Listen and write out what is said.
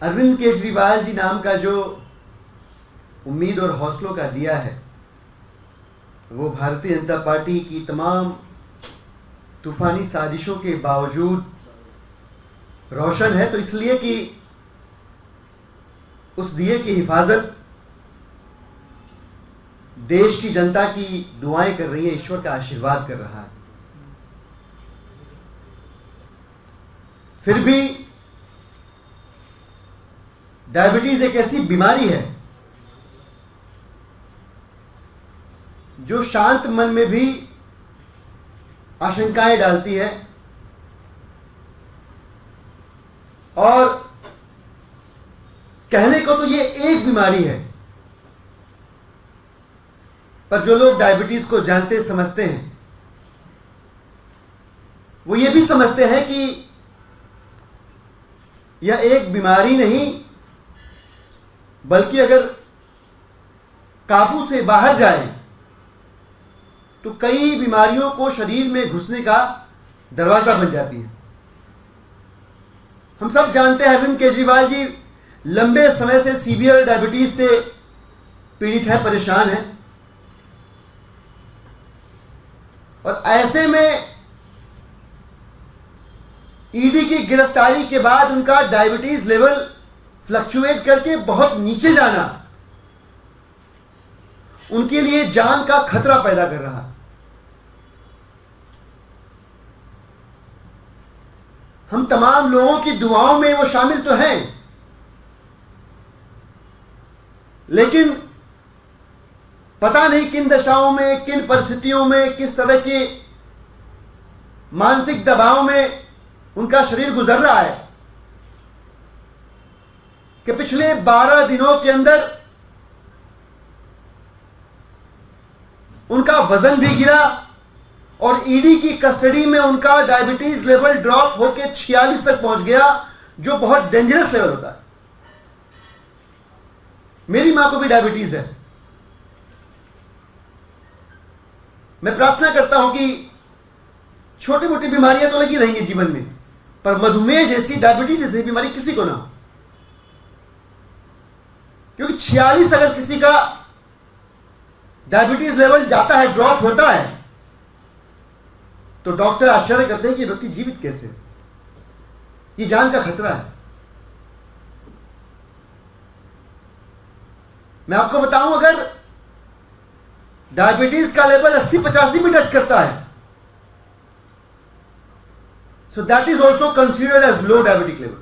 अरविंद केजरीवाल जी नाम का जो उम्मीद और हौसलों का दिया है, वो भारतीय जनता पार्टी की तमाम तूफानी साजिशों के बावजूद रोशन है। तो इसलिए कि उस दिए की हिफाजत देश की जनता की दुआएं कर रही है, ईश्वर का आशीर्वाद कर रहा है। फिर भी डायबिटीज एक ऐसी बीमारी है जो शांत मन में भी आशंकाएं डालती है, और कहने को तो ये एक बीमारी है, पर जो लोग डायबिटीज को जानते समझते हैं वो ये भी समझते हैं कि यह एक बीमारी नहीं, बल्कि अगर काबू से बाहर जाए तो कई बीमारियों को शरीर में घुसने का दरवाजा बन जाती है। हम सब जानते हैं अरविंद केजरीवाल जी लंबे समय से सीवियर डायबिटीज से पीड़ित है, परेशान है, और ऐसे में ईडी की गिरफ्तारी के बाद उनका डायबिटीज लेवल फ्लक्चुएट करके बहुत नीचे जाना उनके लिए जान का खतरा पैदा कर रहा। हम तमाम लोगों की दुआओं में वो शामिल तो हैं, लेकिन पता नहीं किन दशाओं में, किन परिस्थितियों में, किस तरह के मानसिक दबाव में उनका शरीर गुजर रहा है कि पिछले 12 दिनों के अंदर उनका वजन भी गिरा और ईडी की कस्टडी में उनका डायबिटीज लेवल ड्रॉप होकर 46 तक पहुंच गया, जो बहुत डेंजरस लेवल होता है। मेरी मां को भी डायबिटीज है। मैं प्रार्थना करता हूं कि छोटी मोटी बीमारियां तो लगी रहेंगी जीवन में, पर मधुमेह जैसी, डायबिटीज जैसी बीमारी किसी को ना हो, क्योंकि 46 अगर किसी का डायबिटीज लेवल जाता है, ड्रॉप होता है, तो डॉक्टर आश्चर्य करते हैं कि व्यक्ति जीवित कैसे है। ये जान का खतरा है। मैं आपको बताऊं, अगर डायबिटीज का लेवल 80-85 भी टच करता है, so that is also considered as low diabetic level.